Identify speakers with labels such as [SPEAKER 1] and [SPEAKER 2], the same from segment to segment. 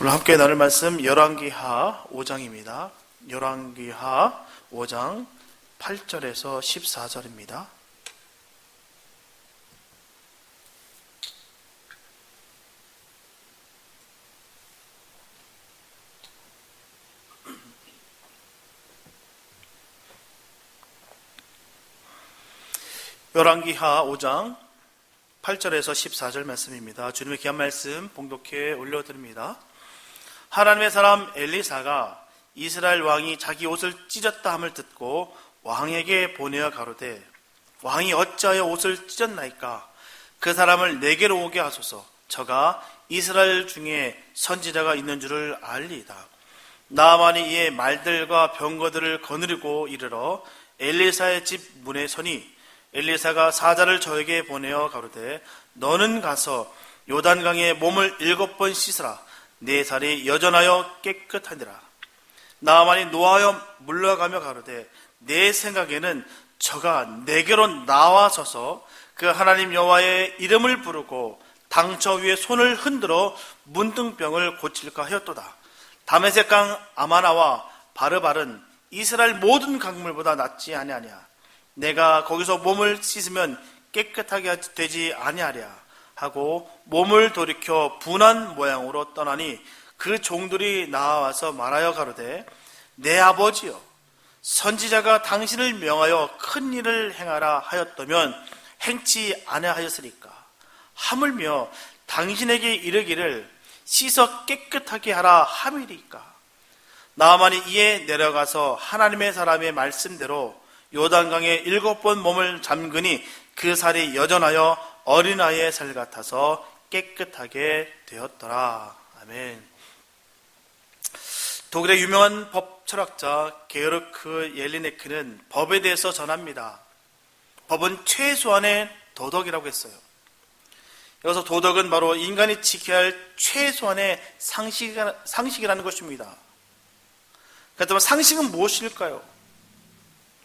[SPEAKER 1] 오늘 함께 나눌 말씀 열왕기하 5장입니다. 열왕기하 5장 8절에서 14절입니다. 열왕기하 5장 8절에서 14절 말씀입니다. 주님의 귀한 말씀 봉독해 올려드립니다. 하나님의 사람 엘리사가 이스라엘 왕이 자기 옷을 찢었다 함을 듣고 왕에게 보내어 가로되 왕이 어찌하여 옷을 찢었나이까? 그 사람을 내게로 오게 하소서. 저가 이스라엘 중에 선지자가 있는 줄을 알리이다. 나아만이 이에 말들과 병거들을 거느리고 이르러 엘리사의 집 문에 서니 엘리사가 사자를 저에게 보내어 가로되 너는 가서 요단강에 몸을 7번 씻으라. 네 살이 여전하여 깨끗하니라. 나아만이 노하여 물러가며 가로되 내 생각에는 저가 내게로 나와서서 그 하나님 여호와의 이름을 부르고 당처 위에 손을 흔들어 문둥병을 고칠까 하였도다. 다메섹 강 아마나와 바르발은 이스라엘 모든 강물보다 낫지 아니하냐. 내가 거기서 몸을 씻으면 깨끗하게 되지 아니하랴 하고 몸을 돌이켜 분한 모양으로 떠나니 그 종들이 나와서 말하여 가로되 내 아버지여 선지자가 당신을 명하여 큰 일을 행하라 하였다면 행치 아니하였으리까? 하물며 당신에게 이르기를 씻어 깨끗하게 하라 함이리까? 나아만이 이에 내려가서 하나님의 사람의 말씀대로 요단강에 7번 몸을 잠그니 그 살이 여전하여 어린아이의 살 같아서 깨끗하게 되었더라. 아멘. 독일의 유명한 법 철학자 게르크 옐리네크는 법에 대해서 전합니다. 법은 최소한의 도덕이라고 했어요. 여기서 도덕은 바로 인간이 지켜야 할 최소한의 상식이라는 것입니다. 그렇다면 상식은 무엇일까요?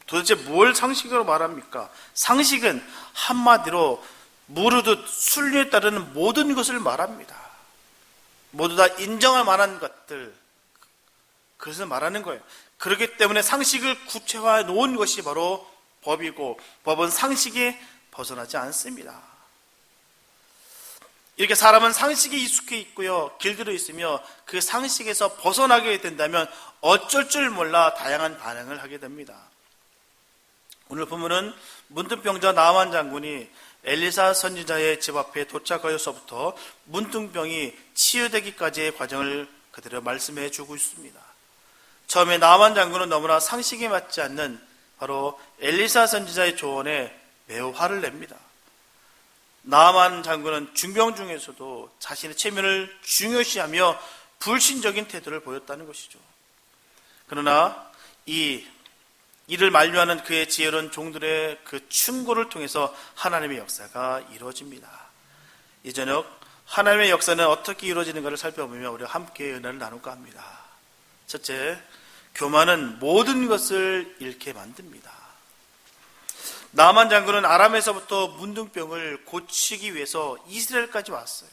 [SPEAKER 1] 도대체 뭘 상식으로 말합니까? 상식은 한마디로 무르듯 순리에 따르는 모든 것을 말합니다. 모두 다 인정할 만한 것들, 그것을 말하는 거예요. 그렇기 때문에 상식을 구체화해 놓은 것이 바로 법이고 법은 상식에 벗어나지 않습니다. 이렇게 사람은 상식에 익숙해 있고요, 길들여 있으며 그 상식에서 벗어나게 된다면 어쩔 줄 몰라 다양한 반응을 하게 됩니다. 오늘 본문은 문둥병자 나아만 장군이 엘리사 선지자의 집 앞에 도착하여서부터 문둥병이 치유되기까지의 과정을 그대로 말씀해 주고 있습니다. 처음에 나아만 장군은 너무나 상식에 맞지 않는 바로 엘리사 선지자의 조언에 매우 화를 냅니다. 나아만 장군은 중병 중에서도 자신의 체면을 중요시하며 불신적인 태도를 보였다는 것이죠. 그러나 이를 만류하는 그의 지혜로운 종들의 그 충고를 통해서 하나님의 역사가 이루어집니다. 이 저녁 하나님의 역사는 어떻게 이루어지는가를 살펴보며 우리가 함께 은혜를 나눌까 합니다. 첫째, 교만은 모든 것을 잃게 만듭니다. 나아만 장군은 아람에서부터 문둥병을 고치기 위해서 이스라엘까지 왔어요.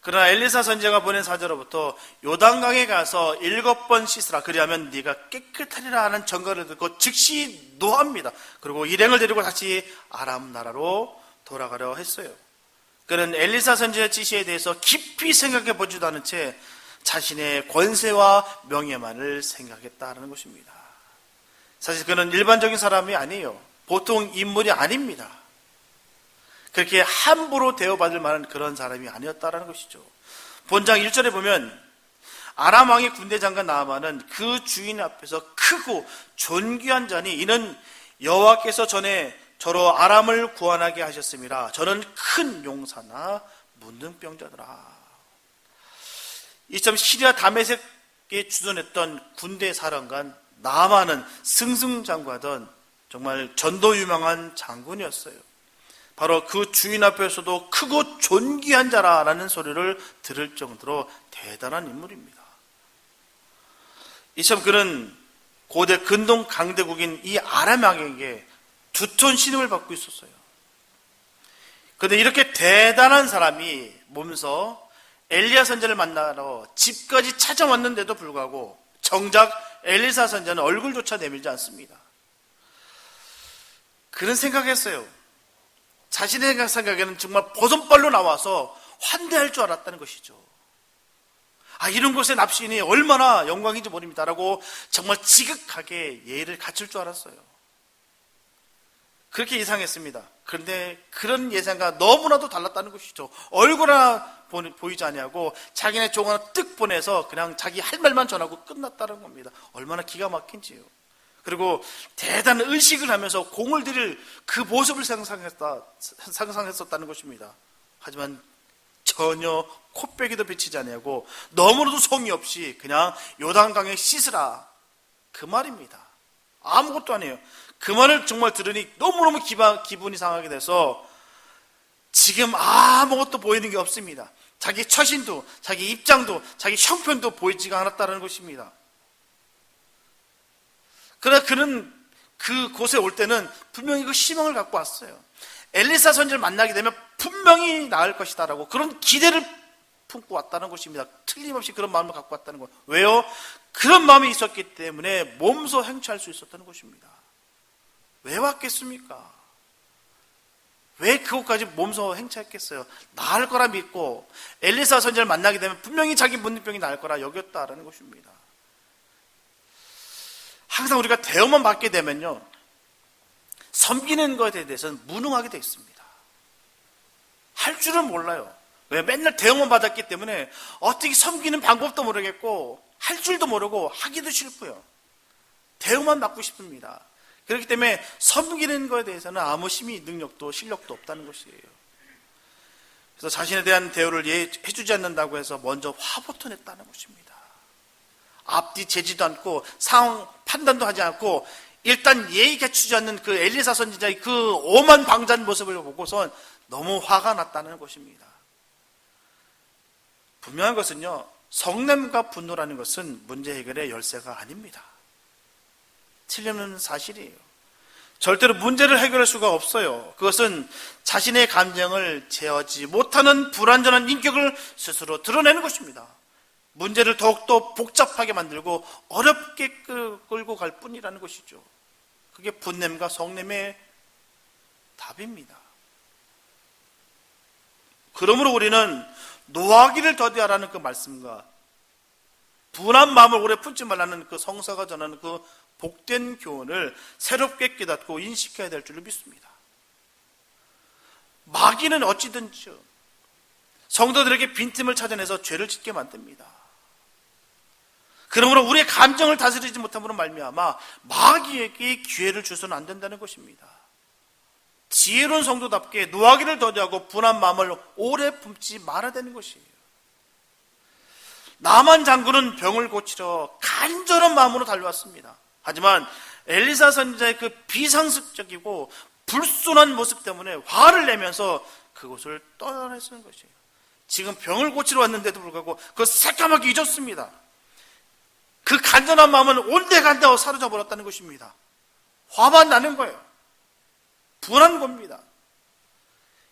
[SPEAKER 1] 그러나 엘리사 선지자가 보낸 사자로부터 요단강에 가서 7번 씻으라 그리하면 네가 깨끗하리라 하는 전가를 듣고 즉시 노합니다. 그리고 일행을 데리고 다시 아람 나라로 돌아가려 했어요. 그는 엘리사 선지자의 지시에 대해서 깊이 생각해 보지도 않은 채 자신의 권세와 명예만을 생각했다는 것입니다. 사실 그는 일반적인 사람이 아니에요. 보통 인물이 아닙니다. 그렇게 함부로 대우받을 만한 그런 사람이 아니었다는 것이죠. 본장 1절에 보면 아람 왕의 군대 장관 나아만은 그 주인 앞에서 크고 존귀한 자니 이는 여호와께서 전에 저로 아람을 구원하게 하셨습니다. 저는 큰 용사나 문둥병자더라. 이처럼 시리아 다메섹에 주둔했던 군대 사령관 나아만은 승승장구하던 정말 전도 유명한 장군이었어요. 바로 그 주인 앞에서도 크고 존귀한 자라는 소리를 들을 정도로 대단한 인물입니다. 이처럼 그는 고대 근동 강대국인 이 아람 왕에게 두터운 신임을 받고 있었어요. 그런데 이렇게 대단한 사람이 몸서 엘리야 선지자를 만나러 집까지 찾아왔는데도 불구하고 정작 엘리사 선지자는 얼굴조차 내밀지 않습니다. 그런 생각했어요. 자신의 생각에는 정말 버선발로 나와서 환대할 줄 알았다는 것이죠. 이런 곳에 납시인이 얼마나 영광인지 모릅니다 라고 정말 지극하게 예의를 갖출 줄 알았어요. 그렇게 예상했습니다. 그런데 그런 예상과 너무나도 달랐다는 것이죠. 얼굴 하나 보이지 아니하고 자기네 종 하나 뜩 보내서 그냥 자기 할 말만 전하고 끝났다는 겁니다. 얼마나 기가 막힌지요. 그리고 대단한 의식을 하면서 공을 들일 그 모습을 상상했었다는 것입니다. 하지만 전혀 코빼기도 비치지 아니하고 너무나도 성의 없이 그냥 요단강에 씻으라 그 말입니다. 아무것도 아니에요. 그 말을 정말 들으니 너무너무 기분이 상하게 돼서 지금 아무것도 보이는 게 없습니다. 자기 처신도 자기 입장도 자기 형편도 보이지가 않았다는 것입니다. 그러나 그는 그곳에 올 때는 분명히 그 희망을 갖고 왔어요. 엘리사 선지자를 만나게 되면 분명히 나을 것이다라고 그런 기대를 품고 왔다는 것입니다. 틀림없이 그런 마음을 갖고 왔다는 거예요. 왜요? 그런 마음이 있었기 때문에 몸소 행차할 수 있었다는 것입니다. 왜 왔겠습니까? 왜 그곳까지 몸소 행차했겠어요? 나을 거라 믿고 엘리사 선지자를 만나게 되면 분명히 자기 문둥병이 나을 거라 여겼다라는 것입니다. 항상 우리가 대우만 받게 되면요, 섬기는 것에 대해서는 무능하게 되어 있습니다. 할 줄은 몰라요. 왜? 맨날 대우만 받았기 때문에 어떻게 섬기는 방법도 모르겠고 할 줄도 모르고 하기도 싫고요. 대우만 받고 싶습니다. 그렇기 때문에 섬기는 것에 대해서는 아무 힘이 능력도 실력도 없다는 것이에요. 그래서 자신에 대한 대우를 해주지 않는다고 해서 먼저 화부터 냈다는 것입니다. 앞뒤 재지도 않고 상황 판단도 하지 않고 일단 예의 갖추지 않는 그 엘리사 선지자의 그 오만 방자한 모습을 보고선 너무 화가 났다는 것입니다. 분명한 것은요, 성냄과 분노라는 것은 문제 해결의 열쇠가 아닙니다. 틀림없는 사실이에요. 절대로 문제를 해결할 수가 없어요. 그것은 자신의 감정을 제어하지 못하는 불완전한 인격을 스스로 드러내는 것입니다. 문제를 더욱더 복잡하게 만들고 어렵게 끌고 갈 뿐이라는 것이죠. 그게 분냄과 성냄의 답입니다. 그러므로 우리는 노하기를 더디하라는 그 말씀과 분한 마음을 오래 품지 말라는 그 성서가 전하는 그 복된 교훈을 새롭게 깨닫고 인식해야 될 줄로 믿습니다. 마귀는 어찌든지 성도들에게 빈틈을 찾아내서 죄를 짓게 만듭니다. 그러므로 우리의 감정을 다스리지 못함으로 말미암아 마귀에게 기회를 줘서는 안 된다는 것입니다. 지혜로운 성도답게 노하기를 더디하고 분한 마음을 오래 품지 말아야 되는 것이에요. 나만 장군은 병을 고치러 간절한 마음으로 달려왔습니다. 하지만 엘리사 선지자의 그 비상식적이고 불순한 모습 때문에 화를 내면서 그곳을 떠나려는 것이에요. 지금 병을 고치러 왔는데도 불구하고 그걸 새까맣게 잊었습니다. 그 간절한 마음은 온데간데 사로잡아버렸다는 것입니다. 화만 나는 거예요. 분한 겁니다.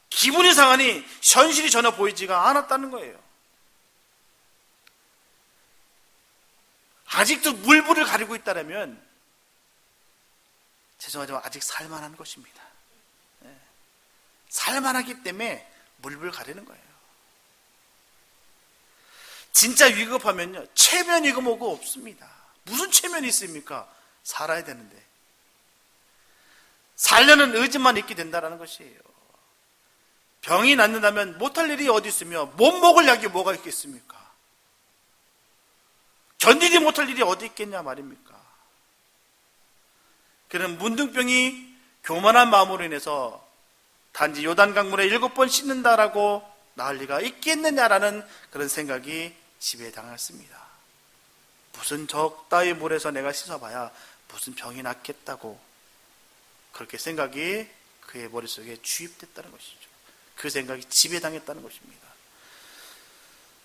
[SPEAKER 1] 기분이 상하니 현실이 전혀 보이지가 않았다는 거예요. 아직도 물불을 가리고 있다면 죄송하지만 아직 살만한 것입니다. 살만하기 때문에 물불 가리는 거예요. 진짜 위급하면요, 체면이고 뭐고 없습니다. 무슨 체면이 있습니까? 살아야 되는데. 살려는 의지만 있게 된다는 것이에요. 병이 낫는다면 못할 일이 어디 있으며 못 먹을 약이 뭐가 있겠습니까? 견디지 못할 일이 어디 있겠냐 말입니까? 그는 문둥병이 교만한 마음으로 인해서 단지 요단강물에 7번 씻는다라고 나을 리가 있겠느냐라는 그런 생각이 지배당했습니다. 무슨 적다의 물에서 내가 씻어봐야 무슨 병이 낫겠다고 그렇게 생각이 그의 머릿속에 주입됐다는 것이죠. 그 생각이 지배당했다는 것입니다.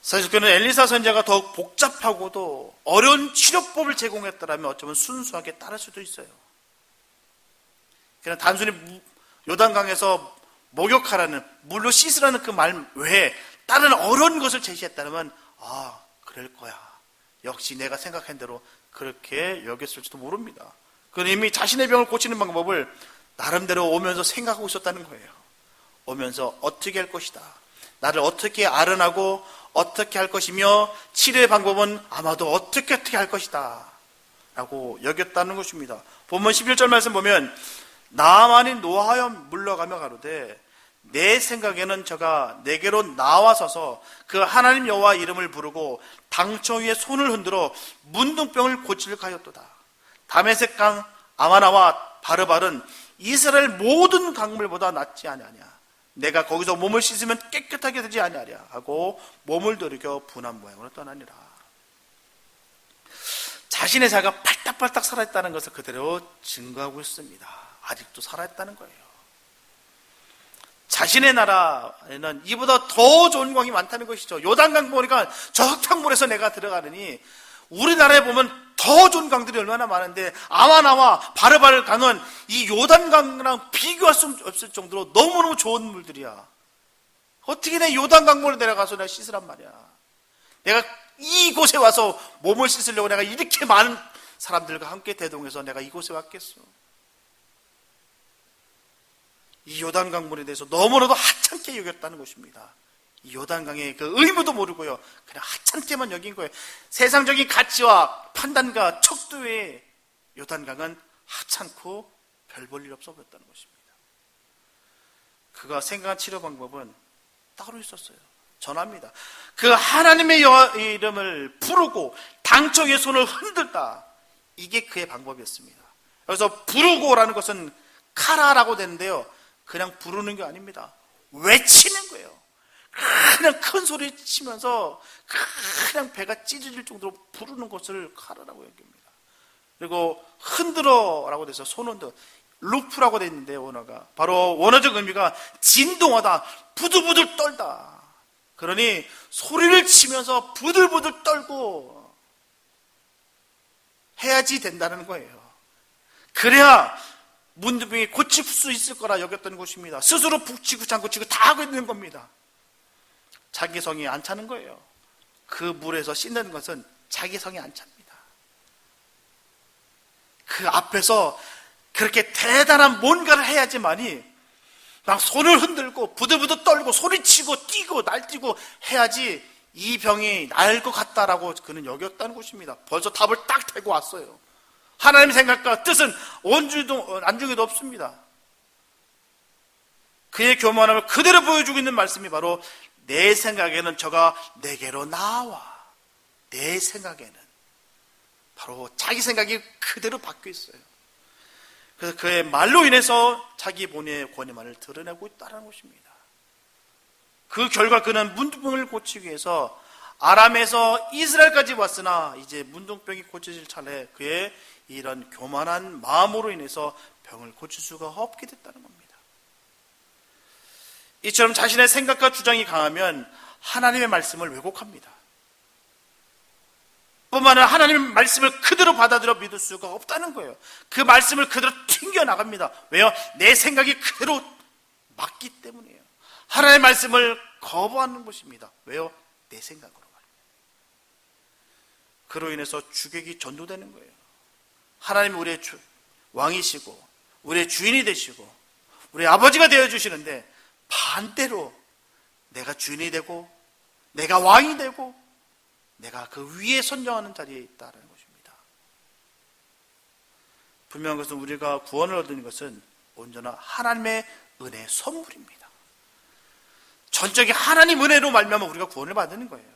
[SPEAKER 1] 사실 그는 엘리사 선지자가 더욱 복잡하고도 어려운 치료법을 제공했더라면 어쩌면 순수하게 따를 수도 있어요. 그냥 단순히 요단강에서 목욕하라는, 물로 씻으라는 그 말 외에 다른 어려운 것을 제시했다면 그럴 거야. 역시 내가 생각한 대로 그렇게 여겼을지도 모릅니다. 그는 이미 자신의 병을 고치는 방법을 나름대로 오면서 생각하고 있었다는 거예요. 오면서 어떻게 할 것이다. 나를 어떻게 알아나고 어떻게 할 것이며 치료의 방법은 아마도 어떻게 할 것이다 라고 여겼다는 것입니다. 본문 11절 말씀 보면 나만이 노하여 물러가며 가로되 내 생각에는 저가 내게로 나와서서 그 하나님 여호와 이름을 부르고 당처 위에 손을 흔들어 문둥병을 고치려 하였도다. 다메섹 강 아마나와 바르발은 이스라엘 모든 강물보다 낫지 아니하냐. 내가 거기서 몸을 씻으면 깨끗하게 되지 아니하랴 하고 몸을 들이켜 분한 모양으로 떠나니라. 자신의 자가 팔딱팔딱 살아있다는 것을 그대로 증거하고 있습니다. 아직도 살아있다는 거예요. 자신의 나라에는 이보다 더 좋은 강이 많다는 것이죠. 요단강 보니까 저 흙탕물에서 내가 들어가느니 우리나라에 보면 더 좋은 강들이 얼마나 많은데 아마나와 바르바르 강은 이 요단강이랑 비교할 수 없을 정도로 너무너무 좋은 물들이야. 어떻게 내 요단강물에 내려가서 내가 씻으란 말이야. 내가 이곳에 와서 몸을 씻으려고 내가 이렇게 많은 사람들과 함께 대동해서 내가 이곳에 왔겠어. 이 요단강물에 대해서 너무나도 하찮게 여겼다는 것입니다. 이 요단강의 그 의무도 모르고요, 그냥 하찮게만 여긴 거예요. 세상적인 가치와 판단과 척도의 요단강은 하찮고 별 볼 일 없어 보였다는 것입니다. 그가 생각한 치료 방법은 따로 있었어요. 전합니다. 그 하나님의 이름을 부르고 당처 위에 손을 흔들다. 이게 그의 방법이었습니다. 그래서 부르고라는 것은 카라라고 되는데요, 그냥 부르는 게 아닙니다. 외치는 거예요. 그냥 큰 소리 치면서 그냥 배가 찢어질 정도로 부르는 것을 카라라고 여깁니다. 그리고 흔들어라고 돼서 손 흔들어, 루프라고 되어 있는데 원어가 바로 원어적 의미가 진동하다, 부들부들 떨다. 그러니 소리를 치면서 부들부들 떨고 해야지 된다는 거예요. 그래야 문둥병이 고칠 수 있을 거라 여겼던 것입니다. 스스로 북치고 장구치고 다 하고 있는 겁니다. 자기 성이 안 차는 거예요. 그 물에서 씻는 것은 자기 성이 안 찹니다. 그 앞에서 그렇게 대단한 뭔가를 해야지만이 막 손을 흔들고 부들부들 떨고 소리치고 뛰고 날뛰고 해야지 이 병이 나을 것 같다라고 그는 여겼다는 것입니다. 벌써 답을 딱 대고 왔어요. 하나님의 생각과 뜻은 안중에도 없습니다. 그의 교만함을 그대로 보여주고 있는 말씀이 바로 내 생각에는 저가 내게로 나와. 내 생각에는 바로 자기 생각이 그대로 바뀌어 있어요. 그래서 그의 말로 인해서 자기 본의 권위만을 드러내고 있다는 것입니다. 그 결과 그는 문둥병을 고치기 위해서 아람에서 이스라엘까지 왔으나 이제 문둥병이 고쳐질 차례 그의 이런 교만한 마음으로 인해서 병을 고칠 수가 없게 됐다는 겁니다. 이처럼 자신의 생각과 주장이 강하면 하나님의 말씀을 왜곡합니다. 뿐만 아니라 하나님의 말씀을 그대로 받아들여 믿을 수가 없다는 거예요. 그 말씀을 그대로 튕겨나갑니다. 왜요? 내 생각이 그대로 맞기 때문이에요. 하나님의 말씀을 거부하는 것입니다. 왜요? 내 생각으로 말이에요. 그로 인해서 주객이 전도되는 거예요. 하나님이 우리의 왕이시고 우리의 주인이 되시고 우리의 아버지가 되어주시는데 반대로 내가 주인이 되고 내가 왕이 되고 내가 그 위에 선정하는 자리에 있다는 것입니다. 분명한 것은 우리가 구원을 얻는 것은 온전한 하나님의 은혜의 선물입니다. 전적인 하나님 은혜로 말미암아 우리가 구원을 받는 거예요.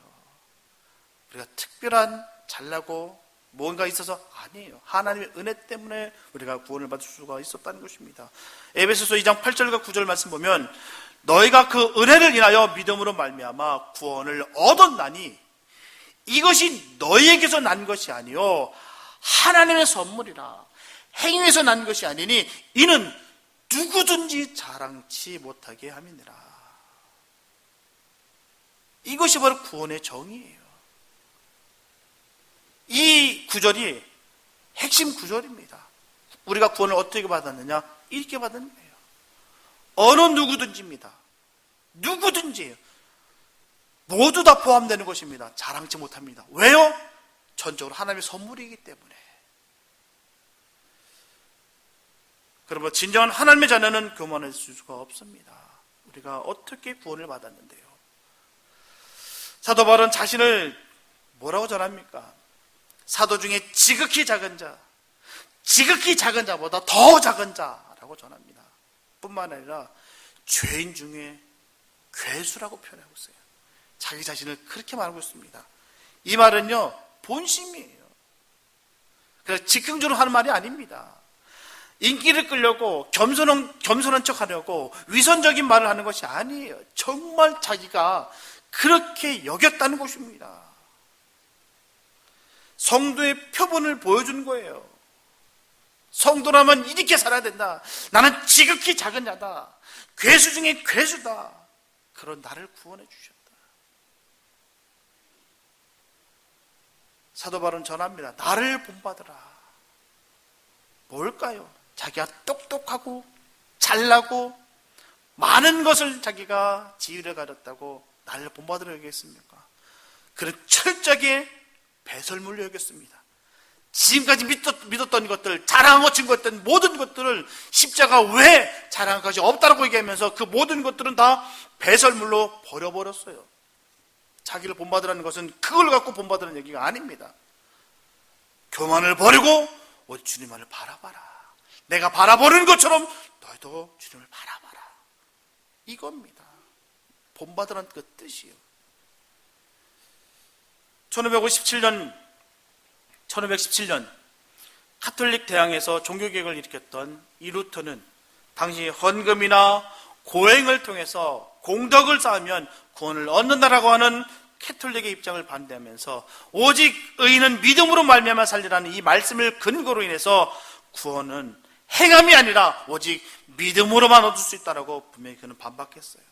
[SPEAKER 1] 우리가 특별한 잘나고 뭔가 있어서 아니에요. 하나님의 은혜 때문에 우리가 구원을 받을 수가 있었다는 것입니다. 에베소서 2장 8절과 9절 말씀 보면 너희가 그 은혜를 인하여 믿음으로 말미암아 구원을 얻었나니 이것이 너희에게서 난 것이 아니요 하나님의 선물이라. 행위에서 난 것이 아니니 이는 누구든지 자랑치 못하게 함이니라. 이것이 바로 구원의 정의예요. 이 구절이 핵심 구절입니다. 우리가 구원을 어떻게 받았느냐? 이렇게 받은 거예요. 어느 누구든지입니다. 누구든지예요. 모두 다 포함되는 것입니다. 자랑치 못합니다. 왜요? 전적으로 하나님의 선물이기 때문에. 그러면 진정한 하나님의 자녀는 교만할 수가 없습니다. 우리가 어떻게 구원을 받았는데요? 사도 바울은 자신을 뭐라고 전합니까? 사도 중에 지극히 작은 자, 지극히 작은 자보다 더 작은 자라고 전합니다. 뿐만 아니라 죄인 중에 괴수라고 표현하고 있어요. 자기 자신을 그렇게 말하고 있습니다. 이 말은요, 본심이에요. 그래서 즉흥적으로 하는 말이 아닙니다. 인기를 끌려고 겸손한 척 하려고 위선적인 말을 하는 것이 아니에요. 정말 자기가 그렇게 여겼다는 것입니다. 성도의 표본을 보여준 거예요. 성도라면 이렇게 살아야 된다. 나는 지극히 작은 자다. 괴수 중에 괴수다. 그런 나를 구원해 주셨다. 사도 바울은 전합니다. 나를 본받으라. 뭘까요? 자기가 똑똑하고 잘나고 많은 것을 자기가 지위를 가졌다고 나를 본받으라 여겼습니까? 그는 철저하게 배설물로 여겼습니다. 지금까지 믿었던 것들, 자랑하고 증거했던 모든 것들을 십자가 외에 자랑할 것이 없다고 얘기하면서 그 모든 것들은 다 배설물로 버려버렸어요. 자기를 본받으라는 것은 그걸 갖고 본받으라는 얘기가 아닙니다. 교만을 버리고 오직 주님만을 바라봐라. 내가 바라보는 것처럼 너희도 주님을 바라봐라. 이겁니다. 본받으라는 그 뜻이에요. 1517년 카톨릭 대항에서 종교개혁을 일으켰던 이 루터는 당시 헌금이나 고행을 통해서 공덕을 쌓으면 구원을 얻는다라고 하는 캐톨릭의 입장을 반대하면서 오직 의인은 믿음으로 말미암아 살리라는 이 말씀을 근거로 인해서 구원은 행함이 아니라 오직 믿음으로만 얻을 수 있다라고 분명히 그는 반박했어요.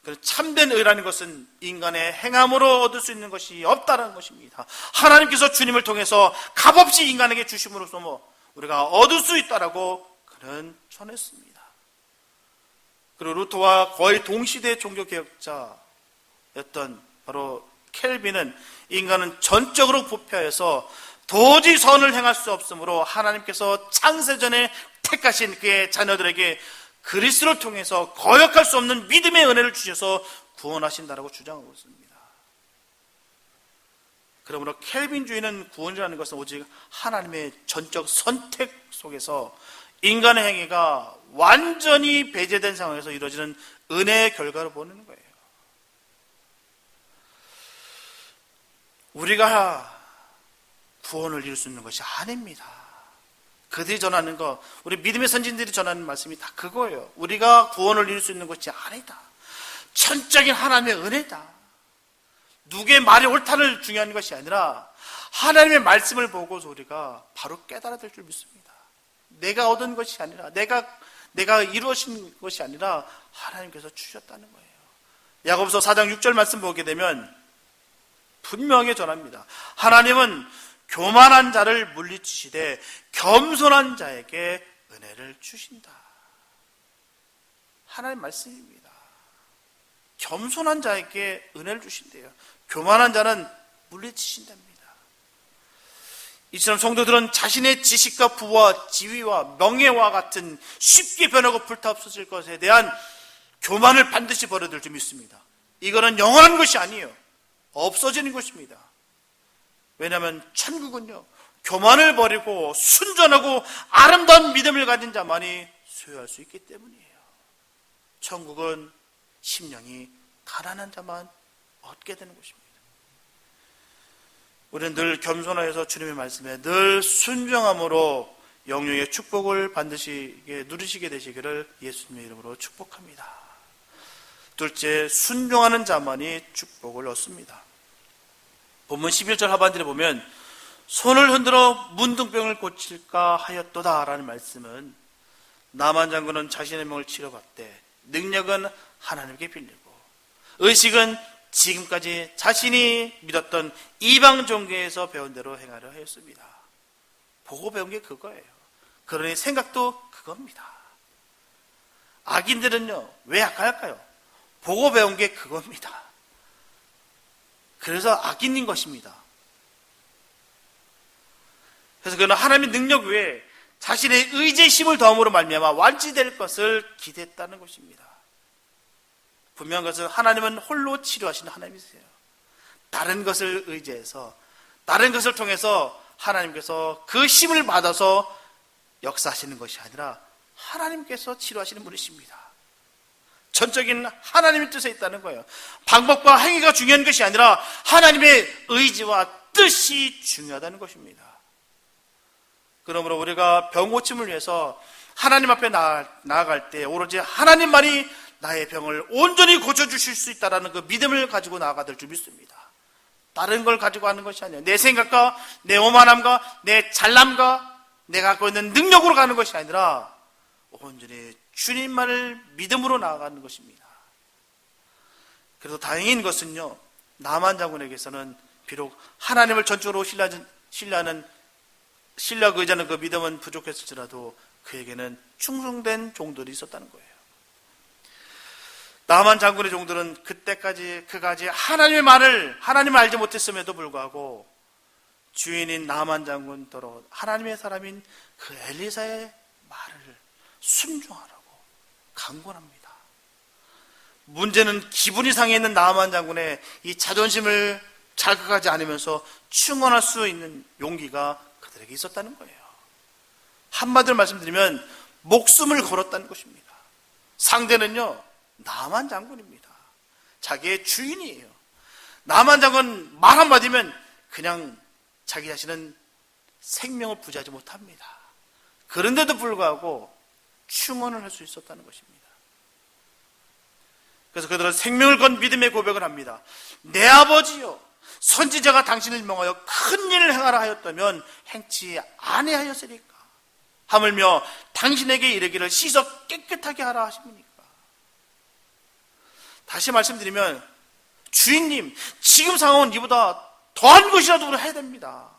[SPEAKER 1] 그래서 참된 의라는 것은 인간의 행함으로 얻을 수 있는 것이 없다는 것입니다. 하나님께서 주님을 통해서 값없이 인간에게 주심으로써 우리가 얻을 수 있다라고 그는 전했습니다. 그리고 루터와 거의 동시대 종교개혁자였던 바로 켈빈은 인간은 전적으로 부패해서 도저히 선을 행할 수 없으므로 하나님께서 창세전에 택하신 그의 자녀들에게 그리스도를 통해서 거역할 수 없는 믿음의 은혜를 주셔서 구원하신다라고 주장하고 있습니다. 그러므로 켈빈주의는 구원이라는 것은 오직 하나님의 전적 선택 속에서 인간의 행위가 완전히 배제된 상황에서 이루어지는 은혜의 결과로 보는 거예요. 우리가 구원을 이룰 수 있는 것이 아닙니다. 그들이 전하는 거, 우리 믿음의 선진들이 전하는 말씀이 다 그거예요. 우리가 구원을 이룰 수 있는 것이 아니다. 천적인 하나님의 은혜다. 누구의 말이 옳다를 중요한 것이 아니라 하나님의 말씀을 보고서 우리가 바로 깨달아야 될 줄 믿습니다. 내가 얻은 것이 아니라 내가 이루어진 것이 아니라 하나님께서 주셨다는 거예요. 야고보서 4장 6절 말씀 보게 되면 분명하게 전합니다. 하나님은 교만한 자를 물리치시되 겸손한 자에게 은혜를 주신다. 하나님 말씀입니다. 겸손한 자에게 은혜를 주신대요. 교만한 자는 물리치신답니다. 이처럼 성도들은 자신의 지식과 부와 지위와 명예와 같은 쉽게 변하고 불타없어질 것에 대한 교만을 반드시 버려둘 줄 믿습니다. 이거는 영원한 것이 아니에요. 없어지는 것입니다. 왜냐하면 천국은요, 교만을 버리고 순전하고 아름다운 믿음을 가진 자만이 소유할 수 있기 때문이에요. 천국은 심령이 가난한 자만 얻게 되는 것입니다. 우리는 늘 겸손하여서 주님의 말씀에 늘 순종함으로 영육의 축복을 반드시 누리시게 되시기를 예수님의 이름으로 축복합니다. 둘째, 순종하는 자만이 축복을 얻습니다. 본문 11절 하반절에 보면 손을 흔들어 문둥병을 고칠까 하였도다 라는 말씀은 나만 장군은 자신의 명을 치러봤대 능력은 하나님께 빌리고 의식은 지금까지 자신이 믿었던 이방 종교에서 배운 대로 행하려 하였습니다. 보고 배운 게 그거예요. 그러니 생각도 그겁니다. 악인들은요 왜 악할까요? 보고 배운 게 그겁니다. 그래서 아끼는 것입니다. 그래서 그는 하나님의 능력 외에 자신의 의지의 힘을 더함으로 말미암아 완치될 것을 기대했다는 것입니다. 분명한 것은 하나님은 홀로 치료하시는 하나님이세요. 다른 것을 의지해서, 다른 것을 통해서 하나님께서 그 힘을 받아서 역사하시는 것이 아니라 하나님께서 치료하시는 분이십니다. 전적인 하나님의 뜻에 있다는 거예요. 방법과 행위가 중요한 것이 아니라 하나님의 의지와 뜻이 중요하다는 것입니다. 그러므로 우리가 병 고침을 위해서 하나님 앞에 나아갈 때 오로지 하나님만이 나의 병을 온전히 고쳐주실 수 있다는 그 믿음을 가지고 나아가야 될 줄 믿습니다. 다른 걸 가지고 하는 것이 아니에요. 내 생각과 내 오만함과 내 잘남과 내가 갖고 있는 능력으로 가는 것이 아니라 온전히 주님만을 믿음으로 나아가는 것입니다. 그래서 다행인 것은요, 나만 장군에게서는 비록 하나님을 전적으로 신뢰하는 신뢰하고 의지하는 그 믿음은 부족했을지라도 그에게는 충성된 종들이 있었다는 거예요. 나만 장군의 종들은 그때까지 그까지 하나님의 말을 하나님을 알지 못했음에도 불구하고 주인인 나만 장군더러 하나님의 사람인 그 엘리사의 말을 순종하라고 강권합니다. 문제는 기분이 상해 있는 나만 장군의 이 자존심을 자극하지 않으면서 충원할 수 있는 용기가 그들에게 있었다는 거예요. 한마디로 말씀드리면 목숨을 걸었다는 것입니다. 상대는요, 나만 장군입니다. 자기의 주인이에요. 나만 장군 말 한마디면 그냥 자기 자신은 생명을 부지하지 못합니다. 그런데도 불구하고 충원을 할 수 있었다는 것입니다. 그래서 그들은 생명을 건 믿음의 고백을 합니다. 내 아버지요, 선지자가 당신을 명하여 큰 일을 행하라 하였다면 행치 아니하였으리까? 하물며 당신에게 이르기를 씻어 깨끗하게 하라 하십니까? 다시 말씀드리면 주인님, 지금 상황은 이보다 더한 것이라도 우리가 해야 됩니다.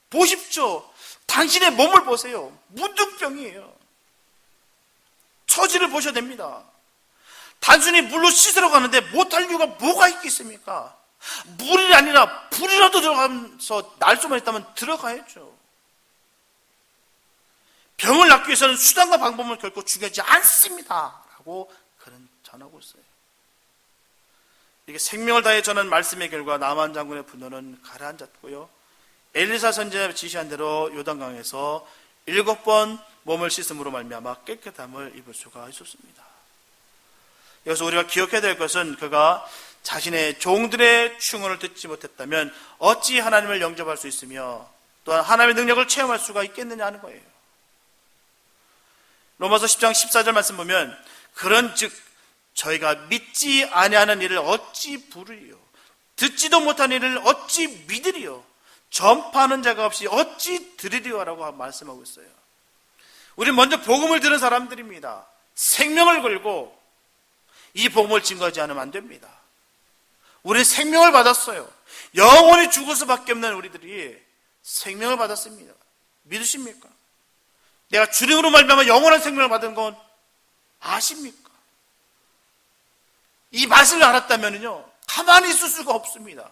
[SPEAKER 1] 보십시오. 당신의 몸을 보세요. 문둥병이에요. 처지를 보셔야 됩니다. 단순히 물로 씻으러 가는데 못할 이유가 뭐가 있겠습니까? 물이 아니라 불이라도 들어가면서 날 수만 있다면 들어가야죠. 병을 낫기 위해서는 수단과 방법은 결코 중요하지 않습니다. 라고 그는 전하고 있어요. 이게 생명을 다해 전한 말씀의 결과 나만 장군의 분노는 가라앉았고요. 엘리사 선지자가 지시한 대로 요단강에서 7번 몸을 씻음으로 말미암아 깨끗함을 입을 수가 있었습니다. 여기서 우리가 기억해야 될 것은 그가 자신의 종들의 충언을 듣지 못했다면 어찌 하나님을 영접할 수 있으며 또한 하나님의 능력을 체험할 수가 있겠느냐 하는 거예요. 로마서 10장 14절 말씀 보면 그런즉 저희가 믿지 아니하는 일을 어찌 부르리요, 듣지도 못한 일을 어찌 믿으리요, 전파하는 자가 없이 어찌 들으리요라고 말씀하고 있어요. 우리 먼저 복음을 들은 사람들입니다. 생명을 걸고 이 복음을 증거하지 않으면 안 됩니다. 우리는 생명을 받았어요. 영원히 죽을 수밖에 없는 우리들이 생명을 받았습니다. 믿으십니까? 내가 주님으로 말미암아 영원한 생명을 받은 건 아십니까? 이 맛을 알았다면요, 가만히 있을 수가 없습니다.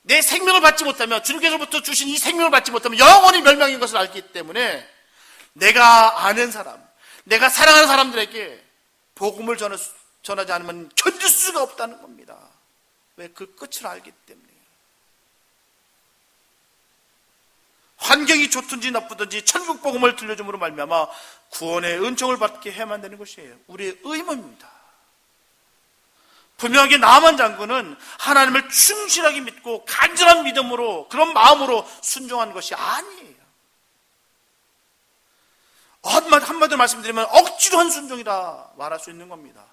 [SPEAKER 1] 내 생명을 받지 못하면, 주님께서부터 주신 이 생명을 받지 못하면 영원히 멸망인 것을 알기 때문에 내가 아는 사람, 내가 사랑하는 사람들에게 복음을 전하지 않으면 견딜 수가 없다는 겁니다. 왜? 그 끝을 알기 때문에. 환경이 좋든지 나쁘든지 천국 복음을 들려줌으로 말미암아 구원의 은총을 받게 해야만 되는 것이에요. 우리의 의무입니다. 분명하게 나만 장군은 하나님을 충실하게 믿고 간절한 믿음으로, 그런 마음으로 순종한 것이 아니에요. 한마디로 말씀드리면 억지로 한 순종이라 말할 수 있는 겁니다.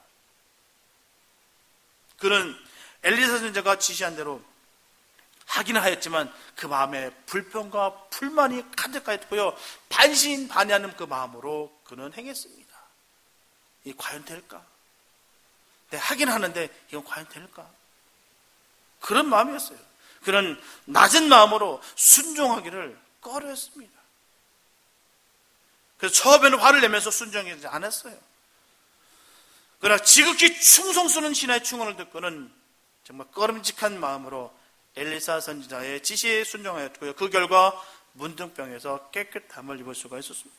[SPEAKER 1] 그는 엘리사 선지자가 지시한 대로 하기는 하였지만 그 마음에 불평과 불만이 가득하였고요, 반신반의하는 그 마음으로 그는 행했습니다. 이 과연 될까? 네, 하긴 하는데 이건 과연 될까? 그런 마음이었어요. 그런 낮은 마음으로 순종하기를 꺼려했습니다. 그래서 처음에는 화를 내면서 순종하지 않았어요. 그러나 지극히 충성스러운 신하의 충언을 듣고는 정말 꺼름직한 마음으로 엘리사 선지자의 지시에 순종하였고요. 그 결과 문둥병에서 깨끗함을 입을 수가 있었습니다.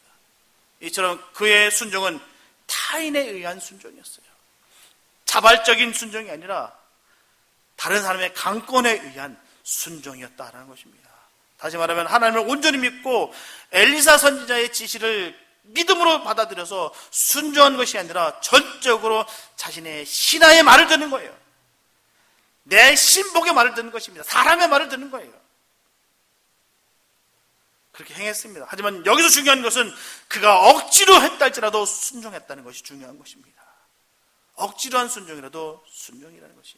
[SPEAKER 1] 이처럼 그의 순종은 타인에 의한 순종이었어요. 자발적인 순종이 아니라 다른 사람의 강권에 의한 순종이었다는 것입니다. 다시 말하면 하나님을 온전히 믿고 엘리사 선지자의 지시를 믿음으로 받아들여서 순종한 것이 아니라 전적으로 자신의 신하의 말을 듣는 거예요. 내 신복의 말을 듣는 것입니다. 사람의 말을 듣는 거예요. 그렇게 행했습니다. 하지만 여기서 중요한 것은 그가 억지로 했다 할지라도 순종했다는 것이 중요한 것입니다. 억지로 한 순종이라도 순종이라는 것이.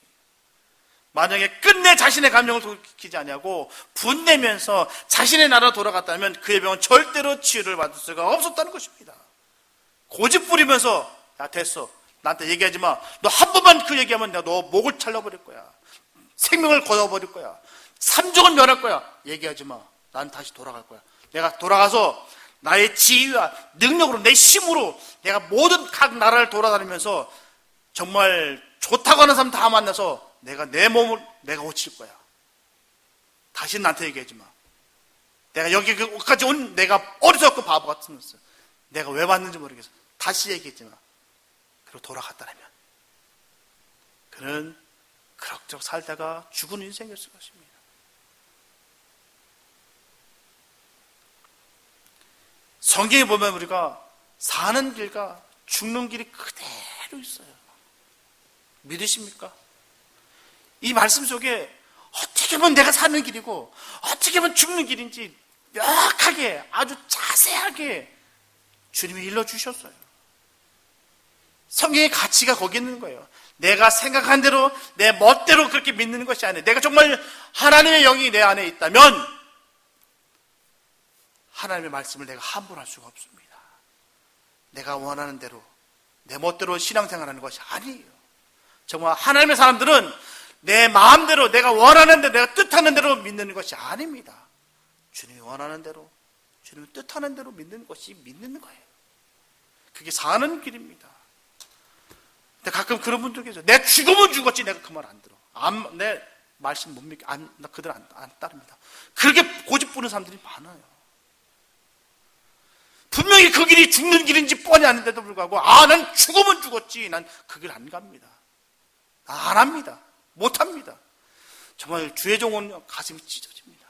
[SPEAKER 1] 만약에 끝내 자신의 감정을 돌이키지 아니하고 분내면서 자신의 나라로 돌아갔다면 그의 병은 절대로 치유를 받을 수가 없었다는 것입니다. 고집 부리면서 야 됐어, 나한테 얘기하지 마. 너 한 번만 그 얘기하면 내가 너 목을 잘라버릴 거야. 생명을 거둬버릴 거야. 삼족은 멸할 거야. 얘기하지 마. 난 다시 돌아갈 거야. 내가 돌아가서 나의 지위와 능력으로 내 힘으로 내가 모든 각 나라를 돌아다니면서 정말 좋다고 하는 사람 다 만나서 내가 내 몸을 내가 고칠 거야. 다시 나한테 얘기하지 마. 내가 여기까지 온 내가 어리석고 바보 같으면서 내가 왜 왔는지 모르겠어. 다시 얘기했지 마. 그리고 돌아갔다라면 그는 그럭저럭 살다가 죽은 인생이었을 것입니다. 성경에 보면 우리가 사는 길과 죽는 길이 그대로 있어요. 믿으십니까? 이 말씀 속에 어떻게 보면 내가 사는 길이고 어떻게 보면 죽는 길인지 명확하게 아주 자세하게 주님이 일러주셨어요. 성경의 가치가 거기 있는 거예요. 내가 생각한 대로 내 멋대로 그렇게 믿는 것이 아니에요. 내가 정말 하나님의 영이 내 안에 있다면 하나님의 말씀을 내가 함부로 할 수가 없습니다. 내가 원하는 대로 내 멋대로 신앙생활하는 것이 아니에요. 정말 하나님의 사람들은 내 마음대로 내가 원하는 대로 내가 뜻하는 대로 믿는 것이 아닙니다. 주님이 원하는 대로 주님이 뜻하는 대로 믿는 것이 믿는 거예요. 그게 사는 길입니다. 근데 가끔 그런 분들 계세요. 내 죽으면 죽었지 내가 그 말 안 들어. 내 말씀 못 믿게 나 그들 안 따릅니다. 그렇게 고집 부는 사람들이 많아요. 분명히 그 길이 죽는 길인지 뻔히 아는데도 불구하고 난 죽으면 죽었지 난 그 길 안 갑니다. 안 합니다. 못 합니다. 정말 주의 종은 가슴이 찢어집니다.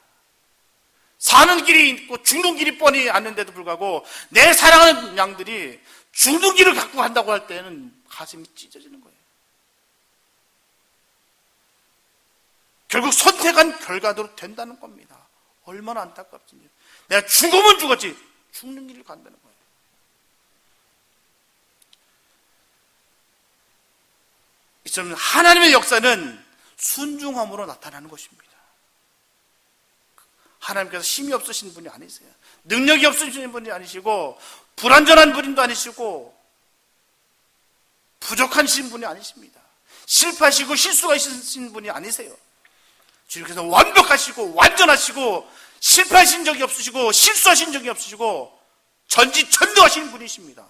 [SPEAKER 1] 사는 길이 있고 죽는 길이 뻔히 아는데도 불구하고 내 사랑하는 양들이 죽는 길을 갖고 간다고 할 때는 가슴이 찢어지는 거예요. 결국 선택한 결과대로 된다는 겁니다. 얼마나 안타깝습니까? 내가 죽으면 죽었지 죽는 길을 간다는 거예요. 이처럼 하나님의 역사는 순종함으로 나타나는 것입니다. 하나님께서 힘이 없으신 분이 아니세요. 능력이 없으신 분이 아니시고 불완전한 분도 아니시고 부족하신 분이 아니십니다. 실패하시고 실수가 있으신 분이 아니세요. 주님께서 완벽하시고 완전하시고 실패하신 적이 없으시고 실수하신 적이 없으시고 전지전능하신 분이십니다.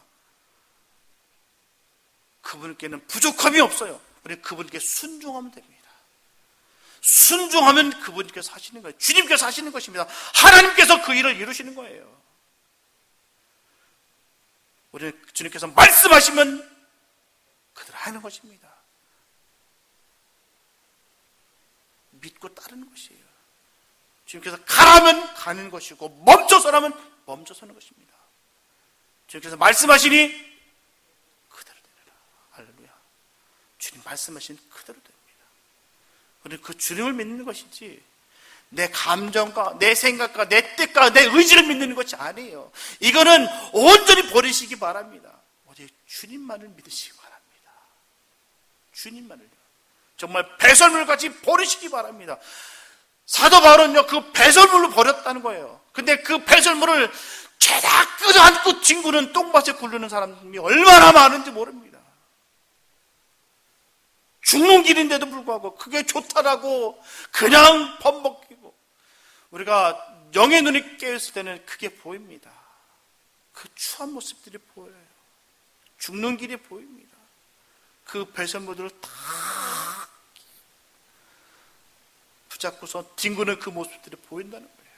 [SPEAKER 1] 그분께는 부족함이 없어요. 우리 그분께 순종하면 됩니다. 순종하면 그분께서 하시는 거예요. 주님께서 하시는 것입니다. 하나님께서 그 일을 이루시는 거예요. 우리 주님께서 말씀하시면 그대로 하는 것입니다. 믿고 따르는 것이에요. 주님께서 가라면 가는 것이고 멈춰서라면 멈춰서는 것입니다. 주님께서 말씀하시니 그대로 되리라. 할렐루야. 주님 말씀하시니 그대로 됩니다. 우리는 그 주님을 믿는 것이지 내 감정과 내 생각과 내 뜻과 내 의지를 믿는 것이 아니에요. 이거는 온전히 버리시기 바랍니다. 오직 주님만을 믿으시기 바랍니다. 주님만을요. 정말 배설물같이 버리시기 바랍니다. 사도 바울은요 그 배설물로 버렸다는 거예요. 근데 그 배설물을 죄다 끌어안고 뒹구는 똥밭에 굴르는 사람이 얼마나 많은지 모릅니다. 죽는 길인데도 불구하고 그게 좋다라고 그냥 밥 먹이고 우리가 영의 눈이 깨었을 때는 그게 보입니다. 그 추한 모습들이 보여요. 죽는 길이 보입니다. 그 배설물들을 다 붙잡고서 뒹구는 그 모습들이 보인다는 거예요.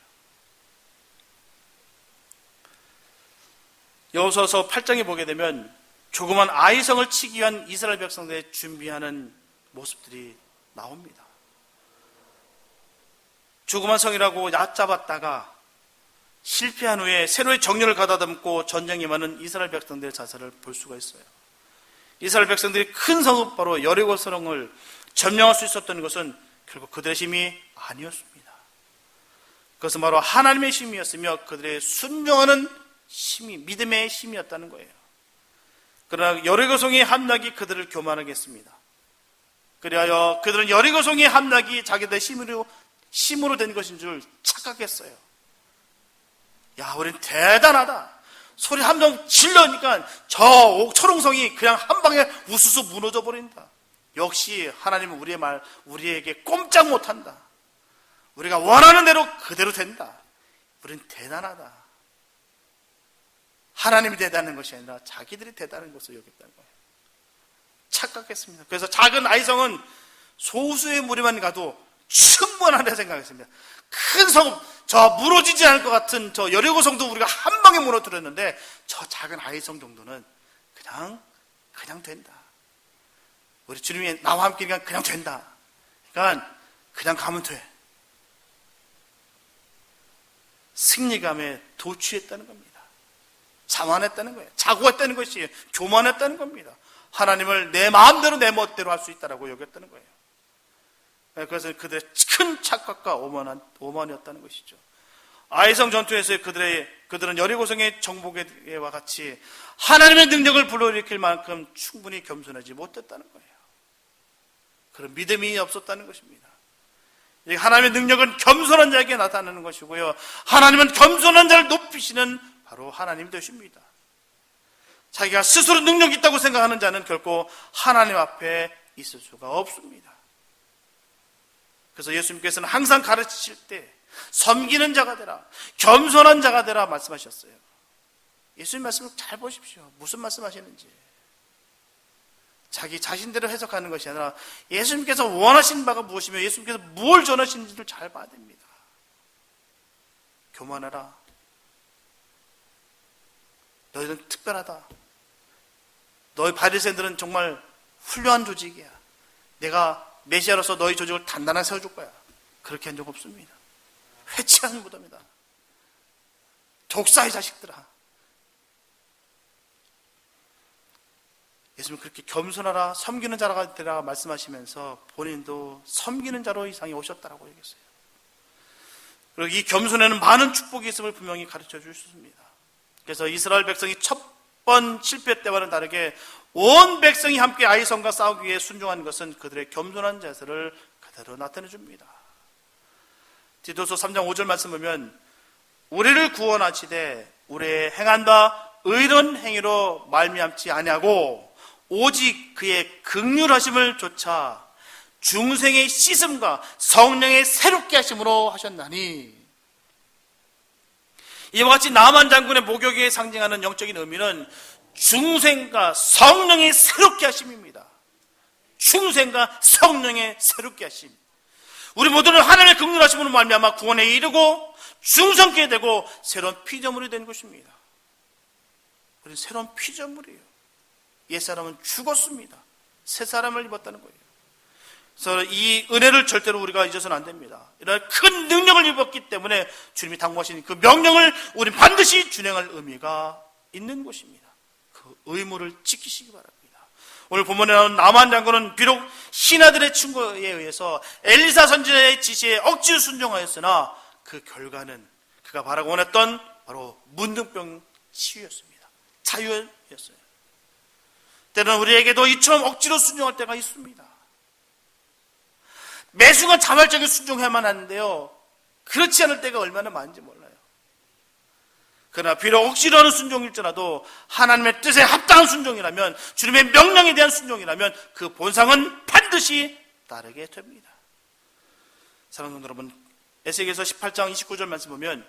[SPEAKER 1] 여호수아서 8장에 보게 되면 조그만 아이성을 치기 위한 이스라엘 백성들의 준비하는 모습들이 나옵니다. 조그만 성이라고 얕잡았다가 실패한 후에 새로의 정령을 가다듬고 전쟁에 임하는 이스라엘 백성들의 자세를 볼 수가 있어요. 이스라엘 백성들이 큰 성읍 바로 여리고 성을 점령할 수 있었던 것은 결국 그들의 힘이 아니었습니다. 그것은 바로 하나님의 힘이었으며 그들의 순종하는 힘이, 믿음의 힘이었다는 거예요. 그러나 여리고성의 함락이 그들을 교만하게 했습니다. 그리하여 그들은 여리고성의 함락이 자기들의 힘으로 된 것인 줄 착각했어요. 야, 우린 대단하다. 소리 한 번 질러니까 저 초롱성이 그냥 한 방에 우수수 무너져 버린다. 역시 하나님은 우리에게 꼼짝 못한다. 우리가 원하는 대로 그대로 된다. 우린 대단하다. 하나님이 대단한 것이 아니라 자기들이 대단한 것을 여겼다는 거예요. 착각했습니다. 그래서 작은 아이성은 소수의 무리만 가도 충분하다 생각했습니다. 큰 성읍, 저 무너지지 않을 것 같은 저 여리고성도 우리가 한 방에 무너뜨렸는데 저 작은 아이성 정도는 그냥 된다. 우리 주님이 나와 함께 그냥 된다. 그러니까 그냥 가면 돼. 승리감에 도취했다는 겁니다. 자만했다는 거예요. 자고했다는 것이 교만했다는 겁니다. 하나님을 내 마음대로 내 멋대로 할 수 있다라고 여겼다는 거예요. 그래서 그들의 큰 착각과 오만이었다는 것이죠. 아이성 전투에서 그들은 여리고성의 정복에와 같이 하나님의 능력을 불러일으킬 만큼 충분히 겸손하지 못했다는 거예요. 그런 믿음이 없었다는 것입니다. 하나님의 능력은 겸손한 자에게 나타나는 것이고요. 하나님은 겸손한 자를 높이시는 바로 하나님 되십니다. 자기가 스스로 능력이 있다고 생각하는 자는 결코 하나님 앞에 있을 수가 없습니다. 그래서 예수님께서는 항상 가르치실 때 섬기는 자가 되라, 겸손한 자가 되라 말씀하셨어요. 예수님 말씀을 잘 보십시오. 무슨 말씀하시는지. 자기 자신대로 해석하는 것이 아니라 예수님께서 원하신 바가 무엇이며 예수님께서 뭘 전하시는지를 잘 봐야 됩니다. 교만하라. 너희는 특별하다. 너희 바리새인들은 정말 훌륭한 조직이야. 내가 메시아로서 너희 조직을 단단하게 세워줄 거야. 그렇게 한 적 없습니다. 회치한 무덤이다. 독사의 자식들아. 예수님은 그렇게 겸손하라, 섬기는 자가 되라 말씀하시면서 본인도 섬기는 자로 이 세상에 오셨다라고 얘기했어요. 그리고 이 겸손에는 많은 축복이 있음을 분명히 가르쳐 주셨습니다. 그래서 이스라엘 백성이 첫 번 실패 때와는 다르게 온 백성이 함께 아이성과 싸우기 위해 순종하는 것은 그들의 겸손한 자세를 그대로 나타내 줍니다. 디도서 3장 5절 말씀 보면 우리를 구원하시되 우리의 행한 바 의로운 행위로 말미암지 아니하고 오직 그의 긍휼하심을 좇아 중생의 씻음과 성령의 새롭게 하심으로 하셨나니. 이와 같이 나만 장군의 목욕에 상징하는 영적인 의미는 중생과 성령의 새롭게 하심입니다. 중생과 성령의 새롭게 하심. 우리 모두는 하나님의 긍휼하심으로 말미암아 구원에 이르고 중생케 되고 새로운 피조물이 된 것입니다. 우리는 새로운 피조물이에요. 옛사람은 죽었습니다. 새 사람을 입었다는 거예요. 그래서 이 은혜를 절대로 우리가 잊어서는 안 됩니다. 이런 큰 능력을 입었기 때문에 주님이 당부하신 그 명령을 우리는 반드시 준행할 의미가 있는 것입니다. 그 의무를 지키시기 바랍니다. 오늘 본문에 나온 나만 장군은 비록 신하들의 충고에 의해서 엘리사 선지자의 지시에 억지로 순종하였으나 그 결과는 그가 바라고 원했던 바로 문둥병 치유였습니다. 자유였어요. 때로는 우리에게도 이처럼 억지로 순종할 때가 있습니다. 매 순간 자발적인 순종해야만 하는데요, 그렇지 않을 때가 얼마나 많은지 몰라요. 그러나 비록 억지로 하는 순종일지라도 하나님의 뜻에 합당한 순종이라면, 주님의 명령에 대한 순종이라면 그 본상은 반드시 따르게 됩니다. 사랑하는 여러분, 에스겔서 18장 29절 말씀 보면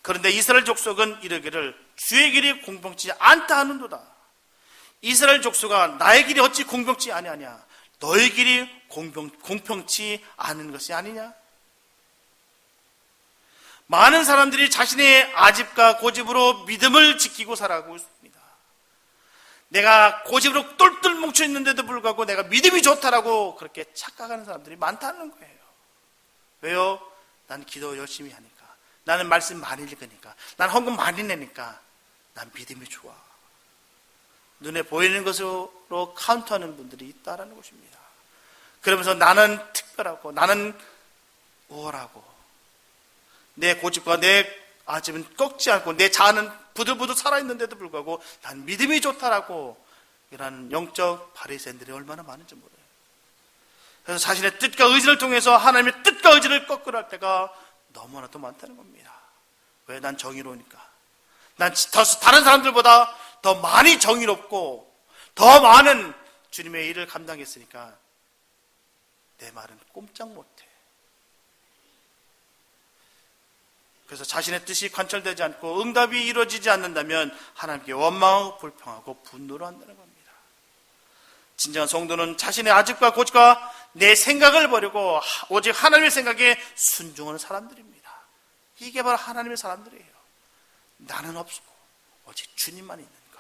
[SPEAKER 1] 그런데 이스라엘 족속은 이르기를 주의 길이 공평치 않다 하는도다. 이스라엘 족속아, 나의 길이 어찌 공평치 아니하냐? 너의 길이 공평치 않은 것이 아니냐? 많은 사람들이 자신의 아집과 고집으로 믿음을 지키고 살아가고 있습니다. 내가 고집으로 똘똘 뭉쳐 있는데도 불구하고 내가 믿음이 좋다라고 그렇게 착각하는 사람들이 많다는 거예요. 왜요? 난 기도 열심히 하니까, 나는 말씀 많이 읽으니까, 난 헌금 많이 내니까 난 믿음이 좋아. 눈에 보이는 것으로 카운트하는 분들이 있다라는 것입니다. 그러면서 나는 특별하고, 나는 우월하고, 내 고집과 내 아집은 꺾지 않고, 내 자아는 부들부들 살아있는데도 불구하고 난 믿음이 좋다라고 이런 영적 바리새인들이 얼마나 많은지 몰라요. 그래서 자신의 뜻과 의지를 통해서 하나님의 뜻과 의지를 거꾸로 할 때가 너무나도 많다는 겁니다. 왜? 난 정의로우니까. 난 다른 사람들보다 더 많이 정의롭고 더 많은 주님의 일을 감당했으니까 내 말은 꼼짝 못해. 그래서 자신의 뜻이 관철되지 않고 응답이 이루어지지 않는다면 하나님께 원망하고 불평하고 분노를 한다는 겁니다. 진정한 성도는 자신의 아집과 고집과 내 생각을 버리고 오직 하나님의 생각에 순종하는 사람들입니다. 이게 바로 하나님의 사람들이에요. 나는 없고 오직 주님만 있는 것.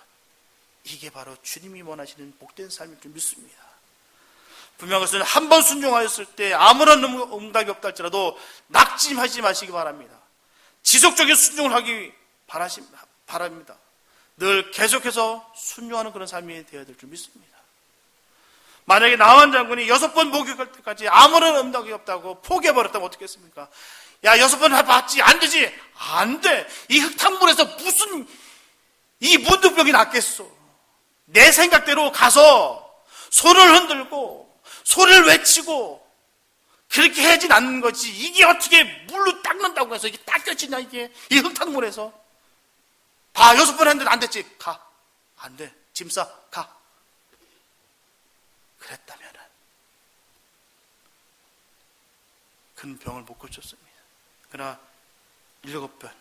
[SPEAKER 1] 이게 바로 주님이 원하시는 복된 삶일 줄 믿습니다. 분명한 것은 한 번 순종하였을 때 아무런 응답이 없다 할지라도 낙심하지 마시기 바랍니다. 지속적인 순종을 하기 바랍니다. 늘 계속해서 순종하는 그런 삶이 되어야 될 줄 믿습니다. 만약에 나만 장군이 6번 목욕할 때까지 아무런 응답이 없다고 포기해버렸다면 어떻겠습니까? 야, 6번 해봤지? 안 되지? 안 돼. 이 흙탕물에서 무슨 이 문둥병이 낫겠어. 내 생각대로 가서 손을 흔들고 소리를 외치고 그렇게 하진 않는 거지. 이게 어떻게 물로 닦는다고 해서 이게 닦여지냐, 이게. 이 흙탕물에서. 봐, 6번 했는데 안 됐지. 가. 안 돼. 짐 싸. 가. 그랬다면은 큰 병을 못 고쳤습니다. 그러나 7번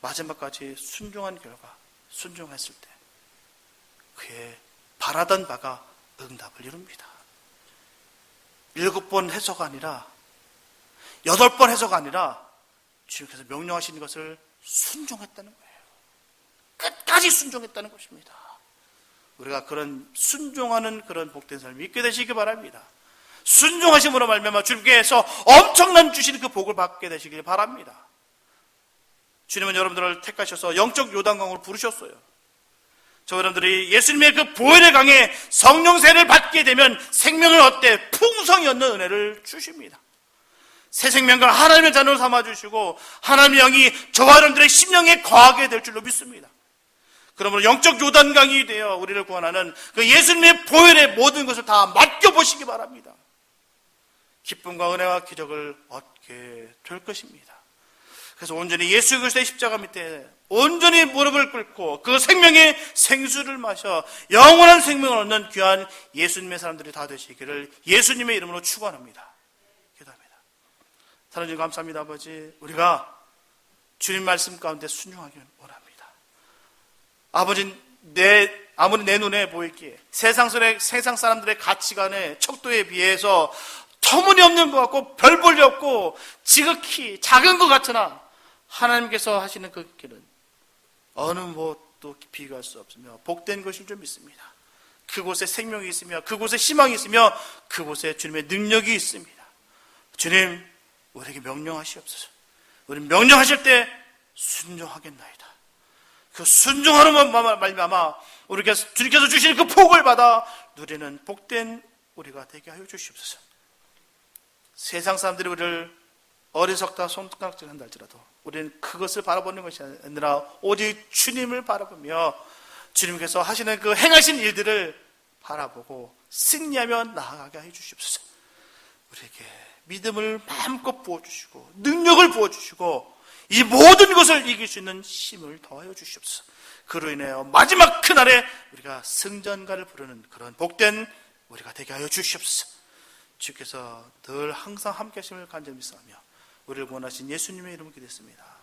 [SPEAKER 1] 마지막까지 순종한 결과, 순종했을 때 그의 바라던 바가 응답을 이룹니다. 7번 해서가 아니라 8번 해서가 아니라 주님께서 명령하신 것을 순종했다는 거예요. 끝까지 순종했다는 것입니다. 우리가 그런 순종하는 그런 복된 삶이 있게 되시기 바랍니다. 순종하심으로 말미암아 주님께서 엄청난 주시는 그 복을 받게 되시길 바랍니다. 주님은 여러분들을 택하셔서 영적 요단강으로 부르셨어요. 저 여러분들이 예수님의 그 보혈의 강에 성령세를 받게 되면 생명을 얻되 풍성히 얻는 은혜를 주십니다. 새 생명과 하나님의 자녀를 삼아주시고 하나님의 영이 저와 여러분들의 심령에 거하게 될 줄로 믿습니다. 그러므로 영적 요단강이 되어 우리를 구원하는 그 예수님의 보혈의 모든 것을 다 맡겨보시기 바랍니다. 기쁨과 은혜와 기적을 얻게 될 것입니다. 그래서 온전히 예수 그리스도의 십자가 밑에 온전히 무릎을 꿇고 그 생명의 생수를 마셔 영원한 생명을 얻는 귀한 예수님의 사람들이 다 되시기를 예수님의 이름으로 축원합니다. 기도합니다. 하나님 감사합니다. 아버지, 우리가 주님 말씀 가운데 순종하기 원합니다. 아버지, 아무리 내 눈에 보이기에 세상 사람들의 가치관의 척도에 비해서 터무니없는 것 같고 별 볼일 없고 지극히 작은 것 같으나 하나님께서 하시는 그 길은 어느 무엇도 비교할 수 없으며 복된 것인 줄 믿습니다. 그곳에 생명이 있으며 그곳에 희망이 있으며 그곳에 주님의 능력이 있습니다. 주님, 우리에게 명령하시옵소서. 우리 명령하실 때 순종하겠나이다. 그 순종하는 말미암아 주님께서 주시는 그 복을 받아 누리는 복된 우리가 되게 하여 주시옵소서. 세상 사람들이 우리를 어리석다 손가락질한다 할지라도 우리는 그것을 바라보는 것이 아니라 오직 주님을 바라보며 주님께서 하시는 그 행하신 일들을 바라보고 승리하며 나아가게 해 주시옵소서. 우리에게 믿음을 마음껏 부어주시고 능력을 부어주시고 이 모든 것을 이길 수 있는 힘을 더하여 주시옵소서. 그로 인하여 마지막 그날에 우리가 승전가를 부르는 그런 복된 우리가 되게 하여 주시옵소서. 주께서 늘 항상 함께 하심을 간절히 믿사오며 우리를 원하신 예수님의 이름으로 기도했습니다.